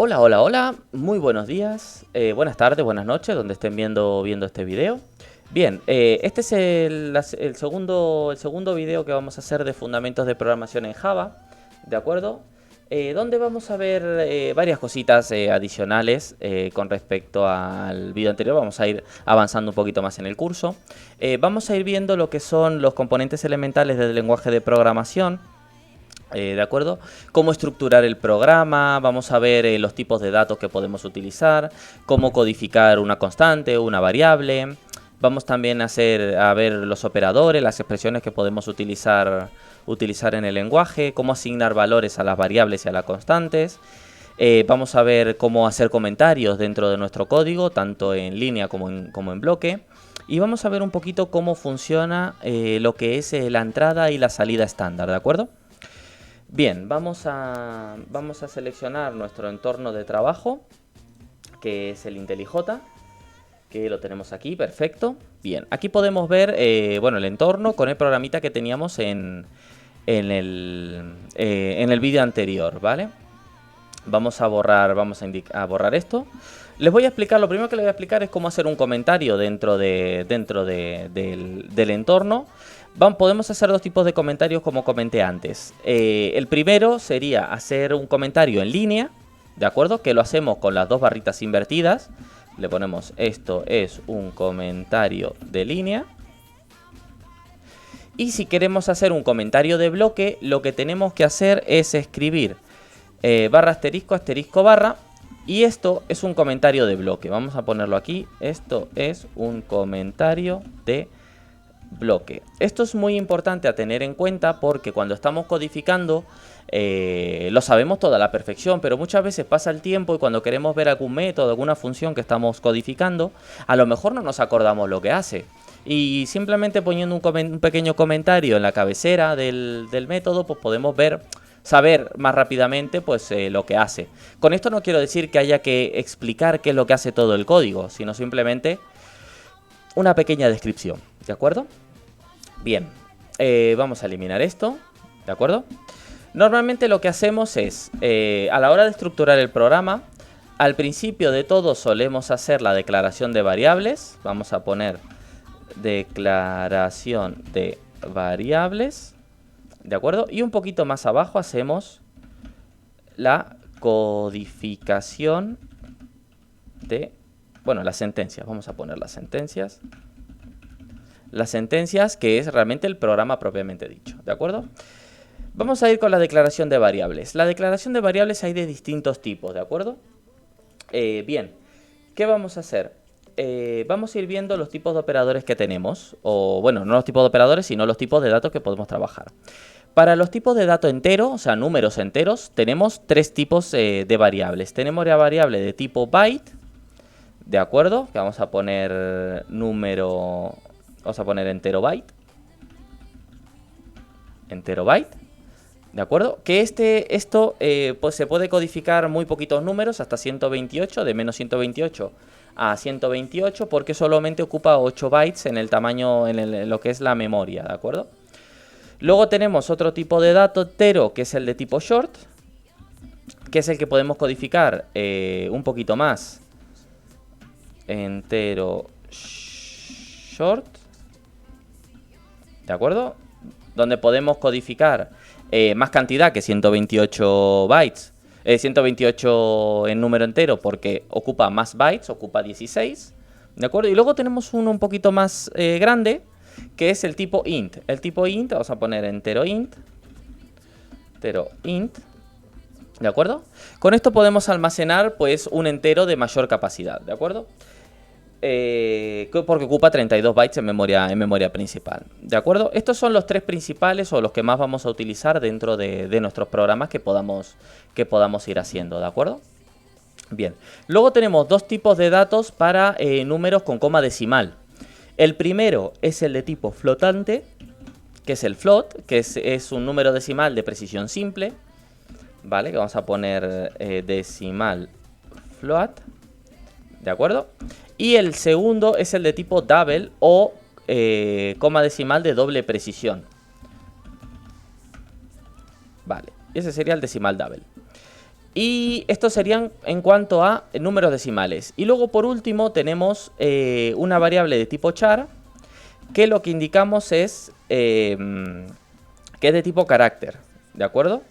Hola, hola, hola, muy buenos días, buenas tardes, buenas noches, donde estén viendo este video. Bien, este es el segundo video que vamos a hacer de fundamentos de programación en Java, ¿de acuerdo? Donde vamos a ver varias cositas adicionales con respecto al video anterior. Vamos a ir avanzando un poquito más en el curso. Vamos a ir viendo lo que son los componentes elementales del lenguaje de programación. ¿De acuerdo? Cómo estructurar el programa, vamos a ver los tipos de datos que podemos utilizar, cómo codificar una constante, una variable. Vamos también a ver los operadores, las expresiones que podemos utilizar en el lenguaje, cómo asignar valores a las variables y a las constantes. Vamos a ver cómo hacer comentarios dentro de nuestro código, tanto en línea como en bloque. Y vamos a ver un poquito cómo funciona lo que es la entrada y la salida estándar, ¿de acuerdo? Bien, vamos a seleccionar nuestro entorno de trabajo, que es el IntelliJ, que lo tenemos aquí, perfecto. Bien, aquí podemos ver el entorno con el programita que teníamos en el vídeo anterior, ¿vale? Vamos a borrar esto. Les voy a explicar, lo primero que les voy a explicar es cómo hacer un comentario dentro del entorno. Podemos hacer dos tipos de comentarios como comenté antes. El primero sería hacer un comentario en línea, ¿de acuerdo? Que lo hacemos con las dos barritas invertidas. Le ponemos esto es un comentario de línea. Y si queremos hacer un comentario de bloque, lo que tenemos que hacer es escribir barra asterisco asterisco barra. Y esto es un comentario de bloque. Vamos a ponerlo aquí. Esto es un comentario de bloque. Esto es muy importante a tener en cuenta porque cuando estamos codificando lo sabemos toda a la perfección, pero muchas veces pasa el tiempo y cuando queremos ver algún método, alguna función que estamos codificando, a lo mejor no nos acordamos lo que hace. Y simplemente poniendo un pequeño comentario en la cabecera del método, pues podemos saber más rápidamente pues lo que hace. Con esto no quiero decir que haya que explicar qué es lo que hace todo el código, sino simplemente una pequeña descripción, ¿de acuerdo? Bien, vamos a eliminar esto, ¿de acuerdo? Normalmente lo que hacemos es, a la hora de estructurar el programa, al principio de todo solemos hacer la declaración de variables. Vamos a poner declaración de variables, ¿de acuerdo? Y un poquito más abajo hacemos la codificación de, las sentencias. Vamos a poner las sentencias. Las sentencias, que es realmente el programa propiamente dicho, ¿de acuerdo? Vamos a ir con la declaración de variables. La declaración de variables hay de distintos tipos, ¿de acuerdo? Bien, ¿qué vamos a hacer? Vamos a ir viendo los tipos de operadores que tenemos, o bueno, no los tipos de operadores, sino los tipos de datos que podemos trabajar. Para los tipos de dato entero, o sea, números enteros, tenemos tres tipos de variables. Tenemos la variable de tipo byte, ¿de acuerdo? Que vamos a poner número, vamos a poner entero byte, ¿de acuerdo? Que esto pues se puede codificar muy poquitos números, hasta 128, de menos 128 a 128, porque solamente ocupa 8 bytes en el tamaño, en lo que es la memoria, ¿de acuerdo? Luego tenemos otro tipo de dato entero, que es el de tipo short, que es el que podemos codificar un poquito más. Entero short, ¿de acuerdo? Donde podemos codificar más cantidad que 128 bytes. 128 en número entero porque ocupa más bytes, ocupa 16. ¿De acuerdo? Y luego tenemos uno un poquito más grande, que es el tipo int. El tipo int, vamos a poner entero int. ¿De acuerdo? Con esto podemos almacenar pues un entero de mayor capacidad, ¿de acuerdo? Porque ocupa 32 bytes en memoria principal, ¿de acuerdo? Estos son los tres principales o los que más vamos a utilizar dentro de nuestros programas que podamos ir haciendo, ¿de acuerdo? Bien, luego tenemos dos tipos de datos para números con coma decimal. El primero es el de tipo flotante, que es el float, que es un número decimal de precisión simple, ¿vale? Que vamos a poner decimal float, ¿de acuerdo? Y el segundo es el de tipo double o coma decimal de doble precisión. Vale, ese sería el decimal double. Y estos serían en cuanto a números decimales. Y luego por último tenemos una variable de tipo char, que lo que indicamos es que es de tipo carácter, ¿de acuerdo?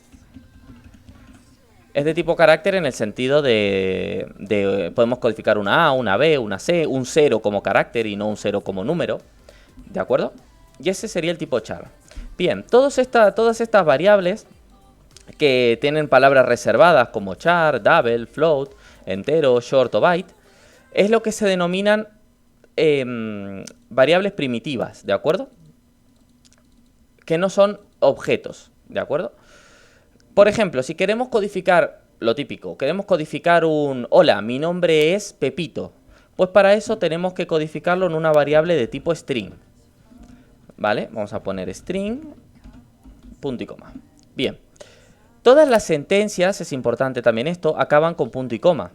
Es de tipo carácter en el sentido de podemos codificar una A, una B, una C, un 0 como carácter y no un 0 como número, ¿de acuerdo? Y ese sería el tipo char. Bien, todas estas variables que tienen palabras reservadas como char, double, float, entero, short o byte, es lo que se denominan variables primitivas, ¿de acuerdo? Que no son objetos, ¿de acuerdo? Por ejemplo, si queremos codificar lo típico, queremos codificar un hola, mi nombre es Pepito, pues para eso tenemos que codificarlo en una variable de tipo string. ¿Vale? Vamos a poner string, punto y coma. Bien. Todas las sentencias, es importante también esto, acaban con punto y coma.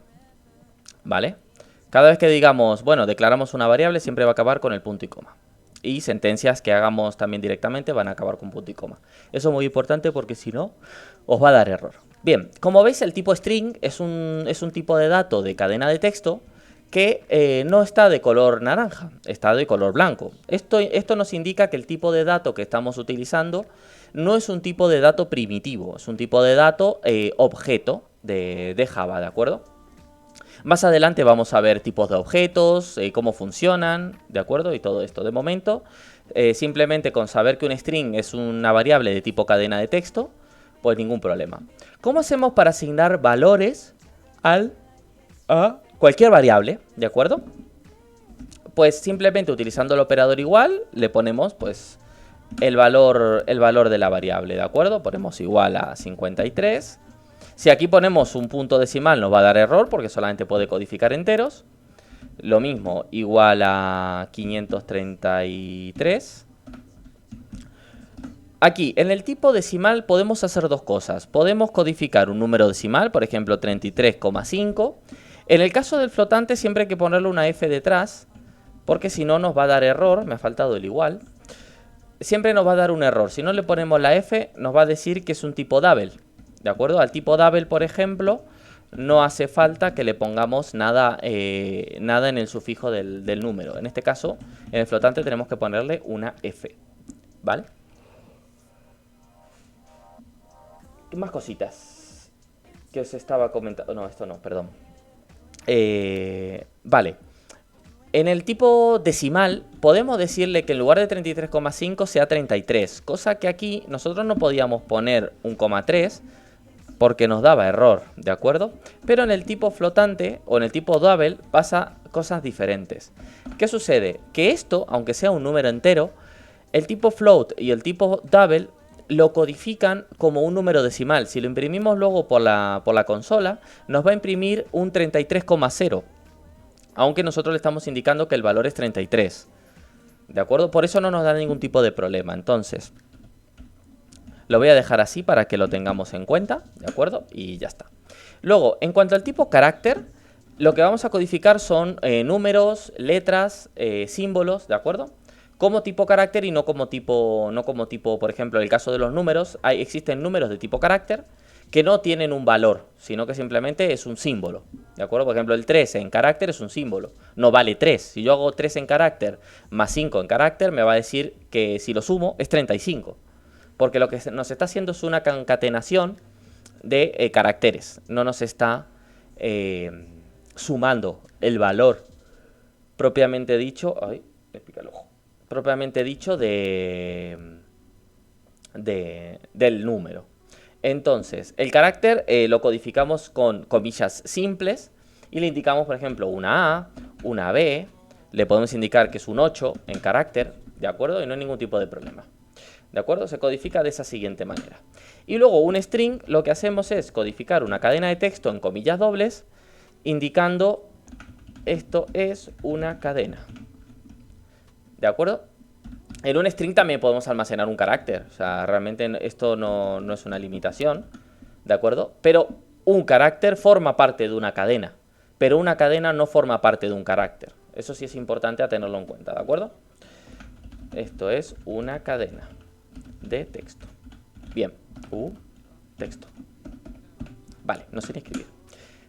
¿Vale? Cada vez que digamos, bueno, declaramos una variable, siempre va a acabar con el punto y coma. Y sentencias que hagamos también directamente van a acabar con punto y coma. Eso es muy importante porque si no, os va a dar error. Bien, como veis, el tipo string es un tipo de dato de cadena de texto que no está de color naranja, está de color blanco. Esto nos indica que el tipo de dato que estamos utilizando no es un tipo de dato primitivo, es un tipo de dato objeto de Java, ¿de acuerdo? Más adelante vamos a ver tipos de objetos, cómo funcionan, ¿de acuerdo? Y todo esto. De momento, simplemente con saber que un string es una variable de tipo cadena de texto, pues ningún problema. ¿Cómo hacemos para asignar valores a cualquier variable, ¿de acuerdo? Pues simplemente utilizando el operador igual, le ponemos pues el valor de la variable, ¿de acuerdo? Ponemos igual a 53. Si aquí ponemos un punto decimal nos va a dar error porque solamente puede codificar enteros. Lo mismo, igual a 533. Aquí, en el tipo decimal podemos hacer dos cosas. Podemos codificar un número decimal, por ejemplo 33,5. En el caso del flotante siempre hay que ponerle una F detrás, porque si no nos va a dar error. Me ha faltado el igual. Siempre nos va a dar un error. Si no le ponemos la F, nos va a decir que es un tipo double. ¿De acuerdo? Al tipo double, por ejemplo, no hace falta que le pongamos nada en el sufijo del número. En este caso, en el flotante tenemos que ponerle una F. ¿Vale? ¿Qué más cositas que os estaba comentando? No, esto no, perdón. Vale. En el tipo decimal podemos decirle que en lugar de 33,5 sea 33, cosa que aquí nosotros no podíamos poner un coma 3 porque nos daba error, ¿de acuerdo? Pero en el tipo flotante o en el tipo double pasa cosas diferentes. ¿Qué sucede? Que esto, aunque sea un número entero, el tipo float y el tipo double lo codifican como un número decimal. Si lo imprimimos luego por la consola, nos va a imprimir un 33,0. Aunque nosotros le estamos indicando que el valor es 33. ¿De acuerdo? Por eso no nos da ningún tipo de problema. Entonces, lo voy a dejar así para que lo tengamos en cuenta. ¿De acuerdo? Y ya está. Luego, en cuanto al tipo carácter, lo que vamos a codificar son números, letras, símbolos. ¿De acuerdo? Como tipo carácter y no como tipo, por ejemplo, en el caso de los números, existen números de tipo carácter que no tienen un valor, sino que simplemente es un símbolo, ¿de acuerdo? Por ejemplo, el 3 en carácter es un símbolo, no vale 3. Si yo hago 3 en carácter más 5 en carácter, me va a decir que si lo sumo es 35, porque lo que nos está haciendo es una concatenación de caracteres, no nos está sumando el valor propiamente dicho, ay, me pica el ojo, propiamente dicho del número. Entonces, el carácter lo codificamos con comillas simples y le indicamos, por ejemplo, una A, una B, le podemos indicar que es un 8 en carácter, ¿de acuerdo? Y no hay ningún tipo de problema, ¿de acuerdo? Se codifica de esa siguiente manera. Y luego un string, lo que hacemos es codificar una cadena de texto en comillas dobles, indicando esto es una cadena, ¿de acuerdo? En un string también podemos almacenar un carácter, o sea, realmente esto no es una limitación, ¿de acuerdo? Pero un carácter forma parte de una cadena, pero una cadena no forma parte de un carácter. Eso sí es importante a tenerlo en cuenta, ¿de acuerdo? Esto es una cadena de texto. Bien, texto. Vale, no sin escribir.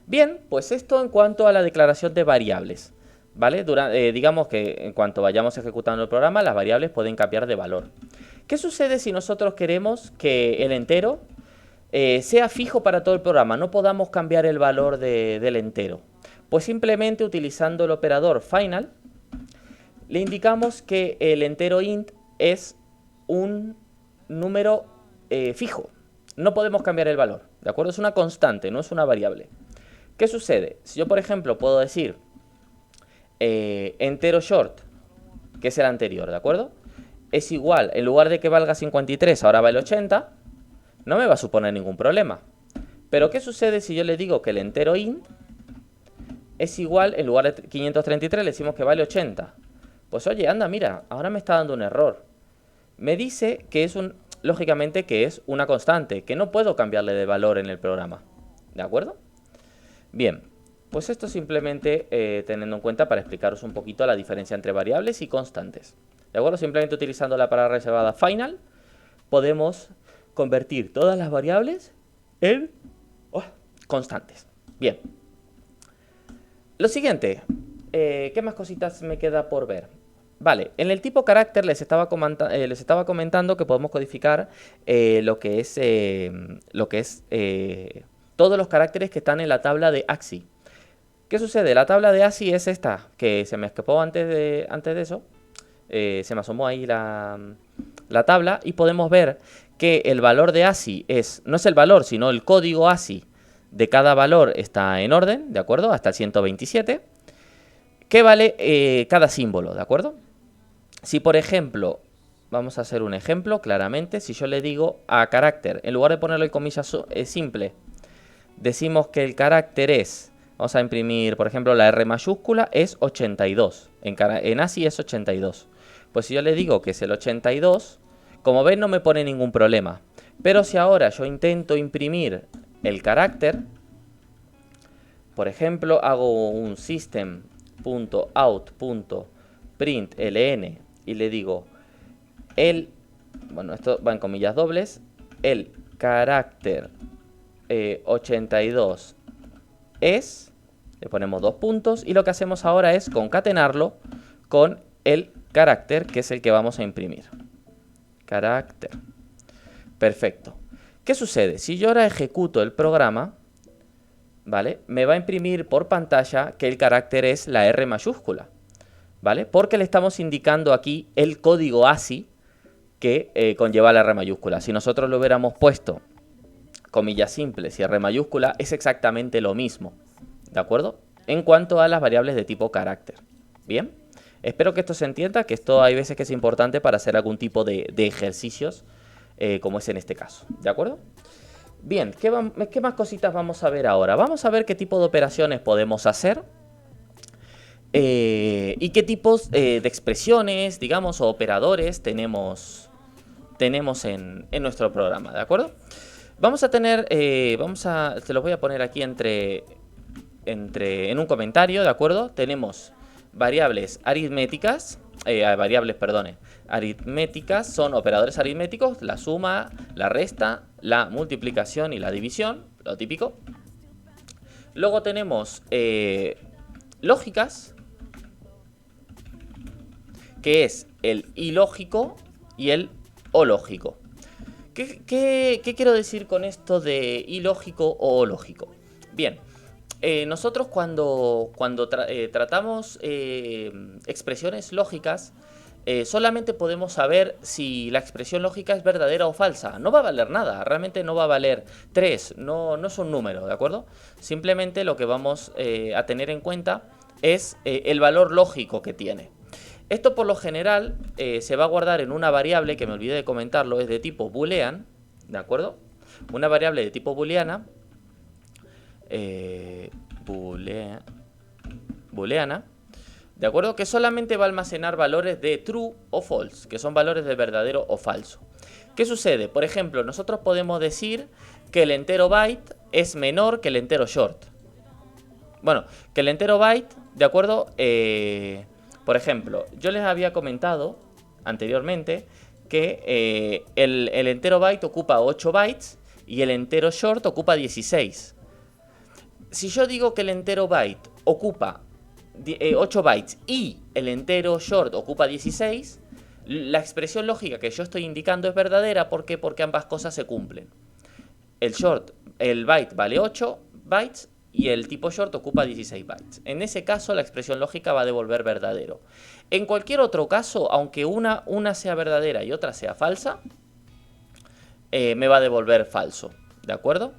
Bien, pues esto en cuanto a la declaración de variables. ¿Vale? Digamos que en cuanto vayamos ejecutando el programa, las variables pueden cambiar de valor. ¿Qué sucede si nosotros queremos que el entero sea fijo para todo el programa? No podamos cambiar el valor del entero. Pues simplemente utilizando el operador final, le indicamos que el entero int es un número fijo. No podemos cambiar el valor, ¿de acuerdo? Es una constante, no es una variable. ¿Qué sucede? Si yo, por ejemplo, puedo decir entero short, que es el anterior, ¿de acuerdo? Es igual, en lugar de que valga 53, ahora vale 80, no me va a suponer ningún problema. Pero ¿qué sucede si yo le digo que el entero int es igual, en lugar de 533 le decimos que vale 80? Pues oye, anda, mira, ahora me está dando un error. Me dice que es lógicamente que es una constante, que no puedo cambiarle de valor en el programa. ¿De acuerdo? Bien, pues esto simplemente teniendo en cuenta para explicaros un poquito la diferencia entre variables y constantes. ¿De acuerdo? Simplemente utilizando la palabra reservada final podemos convertir todas las variables en constantes. Bien. Lo siguiente, ¿qué más cositas me queda por ver? Vale, en el tipo carácter les estaba comentando que podemos codificar lo que es todos los caracteres que están en la tabla de AXI. ¿Qué sucede? La tabla de AXI es esta, que se me escapó antes de eso. Se me asomó ahí la tabla y podemos ver que el valor de ASCII no es el valor, sino el código ASCII de cada valor está en orden, ¿de acuerdo? Hasta el 127. ¿Qué vale cada símbolo, ¿de acuerdo? Si, por ejemplo, vamos a hacer un ejemplo claramente, si yo le digo a carácter, en lugar de ponerlo en comillas simple, decimos que el carácter es, vamos a imprimir, por ejemplo, la R mayúscula es 82, en ASCII es 82. Pues si yo le digo que es el 82, como ven no me pone ningún problema. Pero si ahora yo intento imprimir el carácter, por ejemplo, hago un system.out.println y le digo bueno, esto va en comillas dobles, el carácter 82 es, le ponemos 2 puntos y lo que hacemos ahora es concatenarlo con el carácter que es el que vamos a imprimir. Carácter. Perfecto. ¿Qué sucede? Si yo ahora ejecuto el programa, ¿vale? Me va a imprimir por pantalla que el carácter es la R mayúscula, ¿vale? Porque le estamos indicando aquí el código ASCII que conlleva la R mayúscula. Si nosotros lo hubiéramos puesto comillas simples y R mayúscula, es exactamente lo mismo, ¿de acuerdo? En cuanto a las variables de tipo carácter. ¿Bien? Espero que esto se entienda, que esto hay veces que es importante para hacer algún tipo de ejercicios, como es en este caso, ¿de acuerdo? Bien, ¿qué más cositas vamos a ver ahora? Vamos a ver qué tipo de operaciones podemos hacer y qué tipos de expresiones, digamos, o operadores tenemos en nuestro programa, ¿de acuerdo? Vamos a tener, se los voy a poner aquí en un comentario, ¿de acuerdo? Tenemos variables aritméticas, aritméticas son operadores aritméticos, la suma, la resta, la multiplicación y la división, lo típico. Luego tenemos lógicas, que es el ilógico y el ológico. ¿Qué quiero decir con esto de ilógico o ológico? Bien, nosotros cuando tratamos expresiones lógicas, solamente podemos saber si la expresión lógica es verdadera o falsa. No va a valer nada, realmente no va a valer 3, no es un número, ¿de acuerdo? Simplemente lo que vamos a tener en cuenta es el valor lógico que tiene. Esto por lo general se va a guardar en una variable, que me olvidé de comentarlo, es de tipo boolean, ¿de acuerdo? Una variable de tipo booleana, booleana, ¿de acuerdo? Que solamente va a almacenar valores de true o false, que son valores de verdadero o falso. ¿Qué sucede? Por ejemplo, nosotros podemos decir que el entero byte es menor que el entero short. Bueno, que el entero byte, ¿de acuerdo? Por ejemplo, yo les había comentado anteriormente que el entero byte ocupa 8 bytes y el entero short ocupa 16. si yo digo que el entero byte ocupa 8 bytes y el entero short ocupa 16, la expresión lógica que yo estoy indicando es verdadera. ¿Por qué? Porque ambas cosas se cumplen. El byte vale 8 bytes y el tipo short ocupa 16 bytes. En ese caso, la expresión lógica va a devolver verdadero. En cualquier otro caso, aunque una sea verdadera y otra sea falsa, me va a devolver falso. ¿De acuerdo?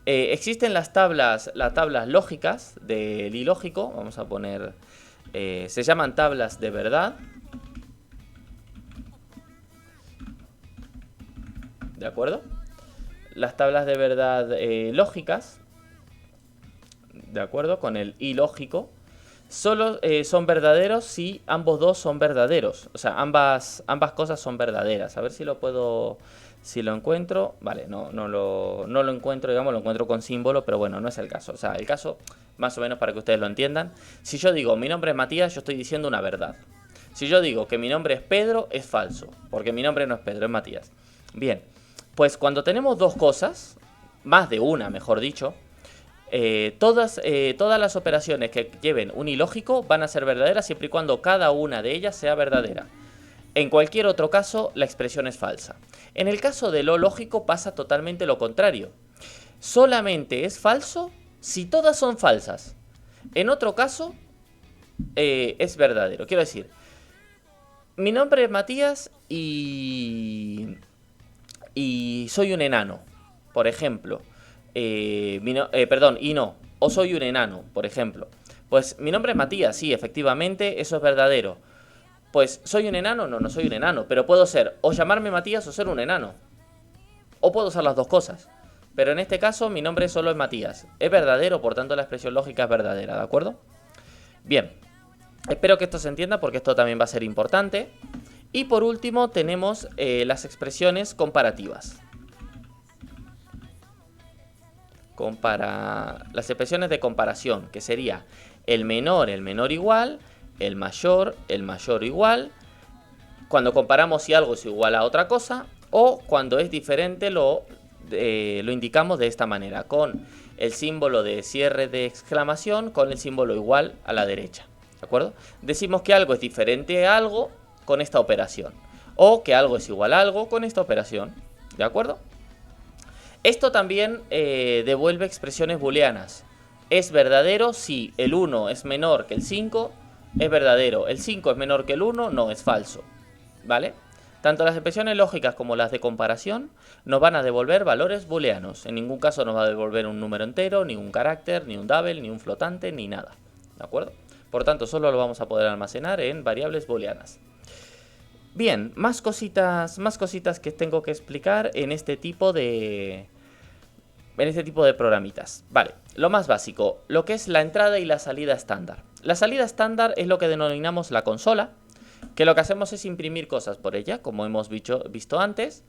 Existen las tablas lógicas del ilógico. Vamos a poner... se llaman tablas de verdad. ¿De acuerdo? Las tablas de verdad lógicas, ¿de acuerdo? Con el ilógico, solo son verdaderos si ambos dos son verdaderos. O sea, ambas cosas son verdaderas. A ver si lo puedo... Si lo encuentro... Vale, no lo encuentro, digamos, lo encuentro con símbolo, pero bueno, no es el caso. O sea, el caso, más o menos para que ustedes lo entiendan. Si yo digo mi nombre es Matías, yo estoy diciendo una verdad. Si yo digo que mi nombre es Pedro, es falso, porque mi nombre no es Pedro, es Matías. Bien, pues cuando tenemos dos cosas, más de una, mejor dicho, todas las operaciones que lleven un ilógico van a ser verdaderas siempre y cuando cada una de ellas sea verdadera. En cualquier otro caso, la expresión es falsa. En el caso de lo lógico pasa totalmente lo contrario. Solamente es falso si todas son falsas. En otro caso, es verdadero. Quiero decir, mi nombre es Matías y soy un enano, por ejemplo. O soy un enano, por ejemplo. Pues mi nombre es Matías, sí, efectivamente, eso es verdadero. Pues, ¿soy un enano? No, no soy un enano, pero puedo ser o llamarme Matías o ser un enano. O puedo ser las dos cosas. Pero en este caso, mi nombre solo es Matías. Es verdadero, por tanto la expresión lógica es verdadera, ¿de acuerdo? Bien, espero que esto se entienda porque esto también va a ser importante. Y por último tenemos las expresiones comparativas. Las expresiones de comparación, que sería el menor igual, el mayor igual, cuando comparamos si algo es igual a otra cosa, o cuando es diferente lo indicamos de esta manera, con el símbolo de cierre de exclamación, con el símbolo igual a la derecha, ¿de acuerdo? Decimos que algo es diferente a algo con esta operación, o que algo es igual a algo con esta operación, ¿de acuerdo? Esto también devuelve expresiones booleanas. Es verdadero si el 1 es menor que el 5, es verdadero. El 5 es menor que el 1, no, es falso. ¿Vale? Tanto las expresiones lógicas como las de comparación nos van a devolver valores booleanos. En ningún caso nos va a devolver un número entero, ni un carácter, ni un double, ni un flotante, ni nada. ¿De acuerdo? Por tanto, solo lo vamos a poder almacenar en variables booleanas. Bien, más cositas que tengo que explicar en este tipo de programitas. Vale, lo más básico, lo que es la entrada y la salida estándar. La salida estándar es lo que denominamos la consola, que lo que hacemos es imprimir cosas por ella, como hemos visto antes.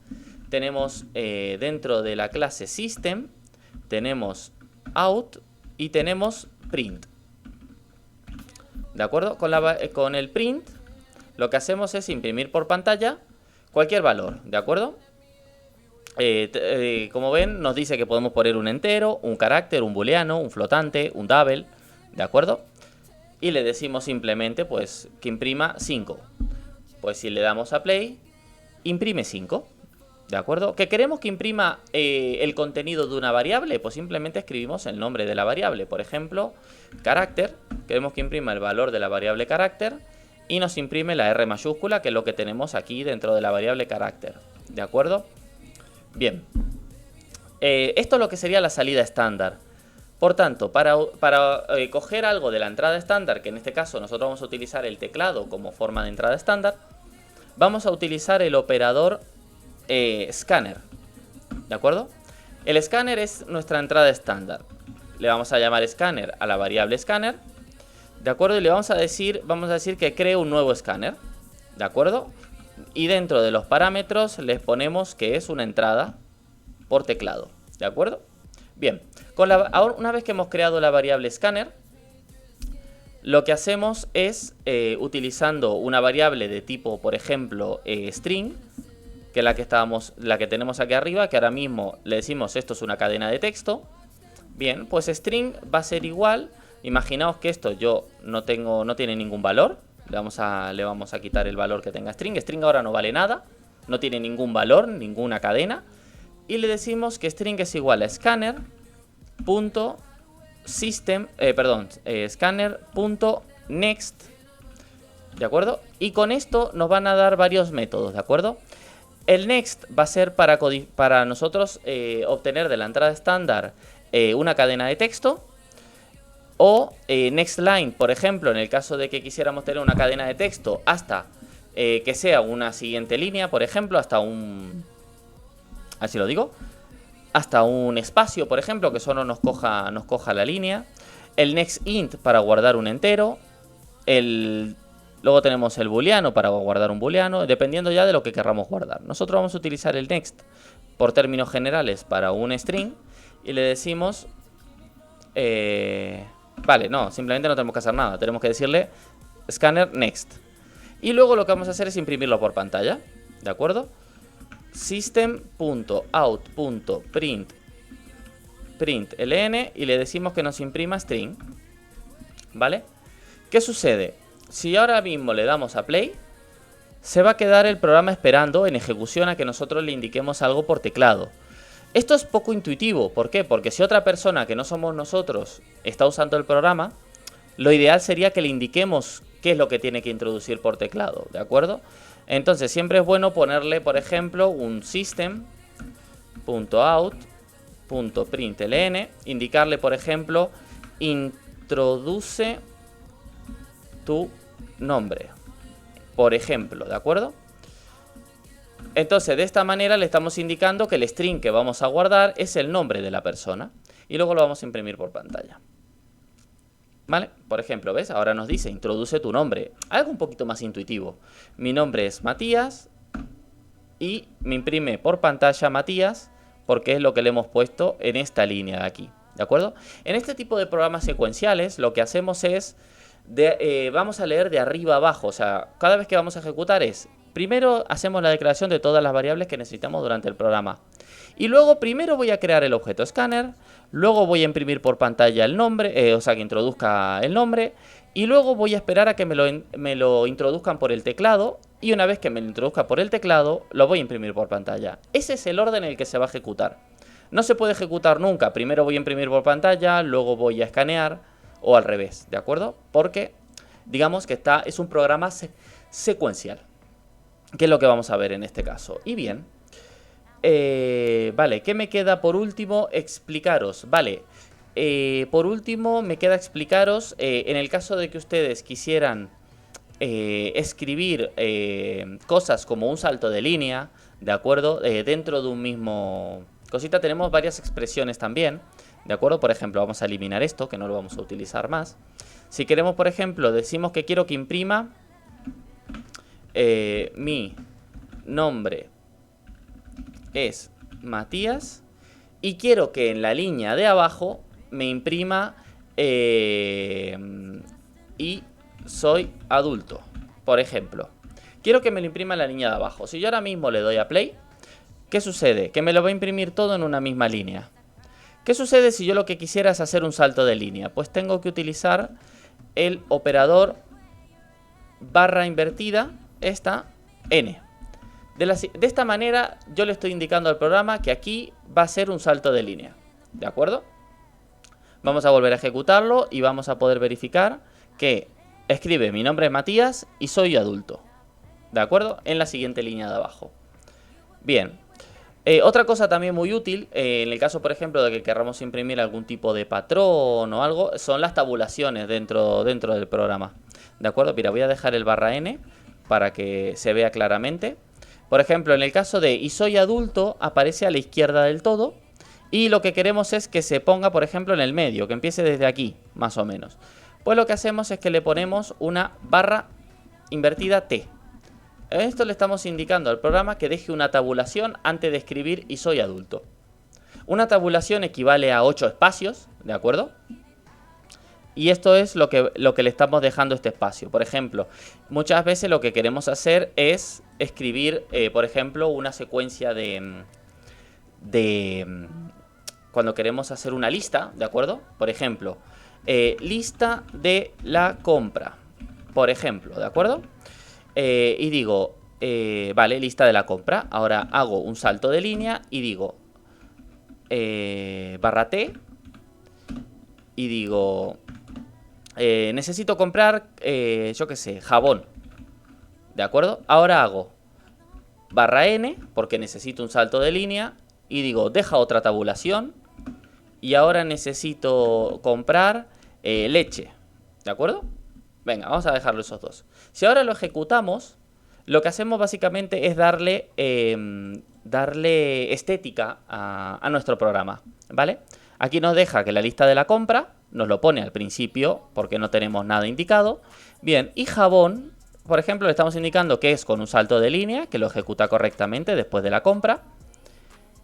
Tenemos dentro de la clase System, tenemos Out y tenemos Print. ¿De acuerdo? Con el Print, lo que hacemos es imprimir por pantalla cualquier valor, ¿de acuerdo? Como ven, nos dice que podemos poner un entero, un carácter, un booleano, un flotante, un double, ¿de acuerdo? Y le decimos simplemente pues que imprima 5. Pues si le damos a play, imprime 5, ¿de acuerdo? ¿Que queremos que imprima el contenido de una variable? Pues simplemente escribimos el nombre de la variable. Por ejemplo, carácter, queremos que imprima el valor de la variable carácter y nos imprime la R mayúscula, que es lo que tenemos aquí dentro de la variable carácter, ¿de acuerdo? Bien, esto es lo que sería la salida estándar. Por tanto, para coger algo de la entrada estándar, que en este caso nosotros vamos a utilizar el teclado como forma de entrada estándar, vamos a utilizar el operador scanner, ¿de acuerdo? El scanner es nuestra entrada estándar. Le vamos a llamar scanner a la variable scanner, ¿de acuerdo? Y le vamos a decir que cree un nuevo scanner, ¿de acuerdo? Y dentro de los parámetros les ponemos que es una entrada por teclado, ¿de acuerdo? Bien, una vez que hemos creado la variable scanner, lo que hacemos es, utilizando una variable de tipo, por ejemplo, string, que es la que tenemos aquí arriba, que ahora mismo le decimos esto es una cadena de texto, Bien, pues string va a ser igual. Imaginaos que esto yo no tiene ningún valor. Le vamos a quitar el valor que tenga string. String ahora no vale nada. No tiene ningún valor, ninguna cadena. Y le decimos que string es igual a scanner.next. ¿De acuerdo? Y con esto nos van a dar varios métodos, ¿de acuerdo? El next va a ser para nosotros obtener de la entrada estándar una cadena de texto. O next line, por ejemplo, en el caso de que quisiéramos tener una cadena de texto hasta que sea una siguiente línea, por ejemplo, hasta un... así lo digo. Hasta un espacio, por ejemplo, que solo nos coja la línea. El next int para guardar un entero. Luego tenemos el booleano para guardar un booleano, dependiendo ya de lo que querramos guardar. Nosotros vamos a utilizar el next por términos generales para un string y le decimos... vale, no, simplemente no tenemos que hacer nada. Tenemos que decirle scanner next. Y luego lo que vamos a hacer es imprimirlo por pantalla, ¿de acuerdo? System.out.println y le decimos que nos imprima string, ¿vale? ¿Qué sucede? Si ahora mismo le damos a play, se va a quedar el programa esperando en ejecución a que nosotros le indiquemos algo por teclado. Esto es poco intuitivo, ¿por qué? Porque si otra persona que no somos nosotros está usando el programa, lo ideal sería que le indiquemos qué es lo que tiene que introducir por teclado, ¿de acuerdo? Entonces siempre es bueno ponerle, por ejemplo, un system.out.println, indicarle, por ejemplo, introduce tu nombre, por ejemplo, ¿de acuerdo? Entonces de esta manera le estamos indicando que el string que vamos a guardar es el nombre de la persona y luego lo vamos a imprimir por pantalla. ¿Vale? Por ejemplo, ¿ves? Ahora nos dice introduce tu nombre. Algo un poquito más intuitivo. Mi nombre es Matías y me imprime por pantalla Matías porque es lo que le hemos puesto en esta línea de aquí. ¿De acuerdo? En este tipo de programas secuenciales lo que hacemos es vamos a leer de arriba abajo. O sea, cada vez que vamos a ejecutar primero hacemos la declaración de todas las variables que necesitamos durante el programa. Y luego primero voy a crear el objeto scanner, luego voy a imprimir por pantalla el nombre, o sea que introduzca el nombre, y luego voy a esperar a que me lo introduzcan por el teclado, y una vez que me lo introduzca por el teclado, lo voy a imprimir por pantalla. Ese es el orden en el que se va a ejecutar. No se puede ejecutar nunca, primero voy a imprimir por pantalla, luego voy a escanear, o al revés, ¿de acuerdo? Porque digamos que es un programa secuencial, que es lo que vamos a ver en este caso. Y bien, vale, ¿qué me queda por último? Explicaros, vale, por último me queda explicaros, en el caso de que ustedes quisieran escribir cosas como un salto de línea, ¿de acuerdo? Dentro de un mismo cosita tenemos varias expresiones también, ¿de acuerdo? Por ejemplo, vamos a eliminar esto, que no lo vamos a utilizar más. Si queremos, por ejemplo, decimos que quiero que imprima mi nombre es Matías y quiero que en la línea de abajo me imprima y soy adulto, por ejemplo. Quiero que me lo imprima en la línea de abajo. Si yo ahora mismo le doy a play, ¿qué sucede? Que me lo va a imprimir todo en una misma línea. ¿Qué sucede si yo lo que quisiera es hacer un salto de línea? Pues tengo que utilizar el operador barra invertida, esta n. De esta manera yo le estoy indicando al programa que aquí va a ser un salto de línea. ¿De acuerdo? Vamos a volver a ejecutarlo y vamos a poder verificar que escribe mi nombre es Matías y soy adulto. ¿De acuerdo? En la siguiente línea de abajo. Bien. Otra cosa también muy útil, en el caso por ejemplo de que queramos imprimir algún tipo de patrón o algo, son las tabulaciones dentro del programa. ¿De acuerdo? Mira, voy a dejar el barra n para que se vea claramente. Por ejemplo, en el caso de y soy adulto, aparece a la izquierda del todo. Y lo que queremos es que se ponga, por ejemplo, en el medio, que empiece desde aquí, más o menos. Pues lo que hacemos es que le ponemos una barra invertida T. Esto le estamos indicando al programa que deje una tabulación antes de escribir y soy adulto. Una tabulación equivale a 8 espacios, ¿de acuerdo? Y esto es lo que le estamos dejando este espacio. Por ejemplo, muchas veces lo que queremos hacer es escribir, por ejemplo, una secuencia cuando queremos hacer una lista, ¿de acuerdo? Por ejemplo, lista de la compra, por ejemplo, ¿de acuerdo? Y digo, vale, lista de la compra. Ahora hago un salto de línea y digo barra T y digo necesito comprar, yo qué sé, jabón, ¿de acuerdo? Ahora hago barra N porque necesito un salto de línea y digo deja otra tabulación y ahora necesito comprar leche, ¿de acuerdo? Venga, vamos a dejarlo esos dos. Si ahora lo ejecutamos, lo que hacemos básicamente es darle estética a nuestro programa, ¿vale? Aquí nos deja que la lista de la compra nos lo pone al principio porque no tenemos nada indicado. Bien, y jabón, por ejemplo, le estamos indicando que es con un salto de línea, que lo ejecuta correctamente después de la compra.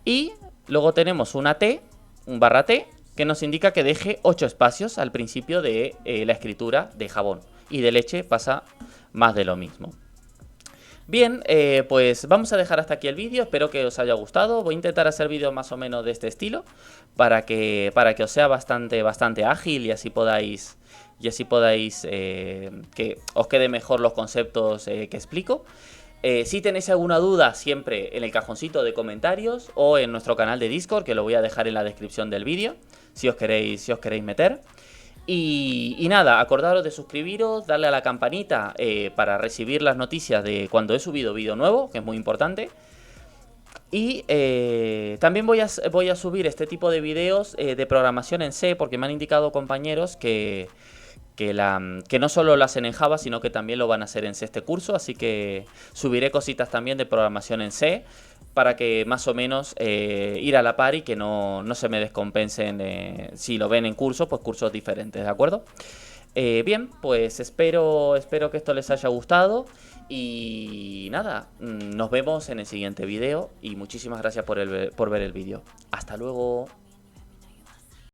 Y luego tenemos una T, un barra T, que nos indica que deje 8 espacios al principio de la escritura de jabón. Y de leche pasa más de lo mismo. Bien, pues vamos a dejar hasta aquí el vídeo, espero que os haya gustado. Voy a intentar hacer vídeos más o menos de este estilo para que os sea bastante ágil y así podáis que os quede mejor los conceptos que explico. Si tenéis alguna duda, siempre en el cajoncito de comentarios o en nuestro canal de Discord, que lo voy a dejar en la descripción del vídeo, si os queréis meter. Y nada, acordaros de suscribiros, darle a la campanita para recibir las noticias de cuando he subido vídeo nuevo, que es muy importante. Y también voy a subir este tipo de vídeos de programación en C, porque me han indicado compañeros que no solo lo hacen en Java, sino que también lo van a hacer en C este curso. Así que subiré cositas también de programación en C, para que más o menos ir a la par y que no se me descompensen si lo ven en cursos, pues cursos diferentes, ¿de acuerdo? Bien, pues espero que esto les haya gustado y nada, nos vemos en el siguiente vídeo y muchísimas gracias por ver el vídeo. Hasta luego.